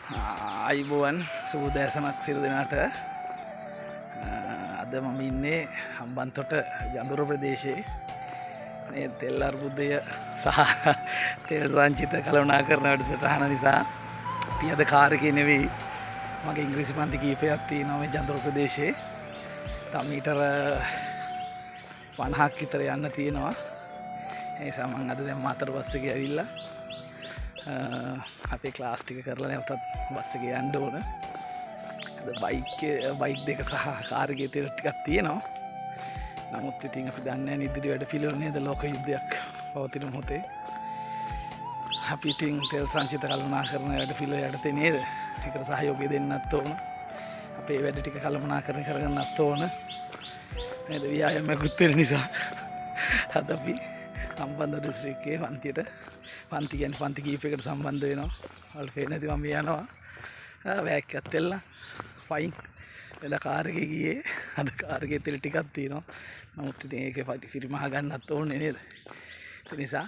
අයිබෝවන් සුබෝදෑසනක් සියලු දෙනාට. අද මම ඉන්නේ හම්බන්තොට යඳුර ප්‍රදේශයේ මේ තෙල් අර්බුදය සහ තෙල් සංචිත කළමනා කරන වැඩසටහන නිසා අපි අද කාර් එකේ නෙවෙයි, මගේ ඉංග්‍රීසි පන්ති කීපයක් තියෙනවා මේ යඳුර ප්‍රදේශයේ. තව මීටර 50ක් විතර යන්න තියෙනවා. ඒ නිසා මම අද දැන් මාතර බස් එකේ ඇවිල්ලා අපේ ක්ලාස් ටික කරලා නැවතත් බස් එකේ යන්න ඕන. අද බයික් දෙක සහ කාර් එකේ තෙල් ටිකක් තියෙනවා. නමුත් ඉතින් අපි දන්නේ නැහැ ඉදිරි වැඩ පිළිවෙල නේද, ලෝක යුද්ධයක් පවතින මොහොතේ අපි ඉතින් තෙල් සංචිත කළමනා කරන වැඩ පිළිවෙල යටතේ නේද, ඒකට සහයෝගය දෙන්නත් ඕන. අපේ වැඩ ටික කළමනා කරගන්නත් ඕන නේද, ව්‍යායාමයකුත් වෙන නිසා. අද අපි හම්බන්තොට දිස්ත්‍රික්කයේ පන්ති කියන්නේ පන්ති කීපයකට සම්බන්ධ වෙනවා. වල පේන්නේ නැති මම යනවා බෑග් එකත් එල්ලලා ෆයින් එදා කාර් එකේ ගියේ. අද කාර් එකේ තෙල් ටිකක් තියෙනවා. නමුත් ඉතින් ඒකේ පිරිමහ ගන්නත් ඕනේ නේද. ඒ නිසා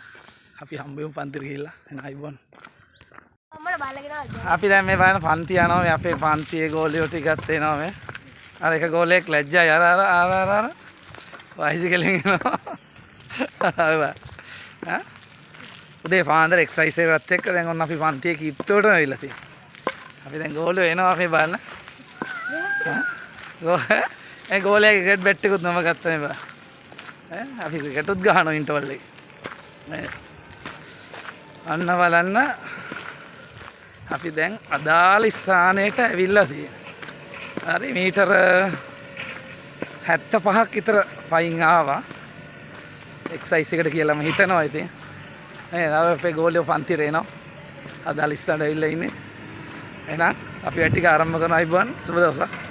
අපි හම්බෙමු පන්තිර ගිහිල්ලා එන අයිබෝන්. අපි දැන් මේ බලන පන්ති යනවා. මේ අපේ පන්තියේ ගෝලියෝ ටිකක් එනවා. මේ අර එක ගෝලයක් ලැජ්ජයි අර වයිසිකලෙන් එනවා. උදේ පාන්දර එක්සයිස් එකත් එක්ක දැන් ඔන්න අපි පන්තියේ කිට්ටුවටම ඇවිල්ලා තියෙනවා. අපි දැන් ගෝලියෝ එනවා මේ බලන්න. ඒ ගෝලයේ ක්‍රිකට් බැට් එකකුත් මම ගත්තා මේ බලන්න. අපි ක්‍රිකට්ුත් ගහනවා ඉන්ටර්වල් එකේ. අන්න බලන්න අපි දැන් අදාළ ස්ථානයට ඇවිල්ලා තියෙනවා. හරි මීටර 75ක් විතර පයින් ආවා. එක්සයිස් එකට කියලා මම හිතනවා ඉතින්. අපේ ගෝලියෝ පන්තිර එනවා. අදාළ ස්ථානයට ඇවිල්ලා ඉන්නේ. එහෙනම් අපි වැඩ ටික ආරම්භ කරනවා. අයිබෝන් සුබ දවසක්.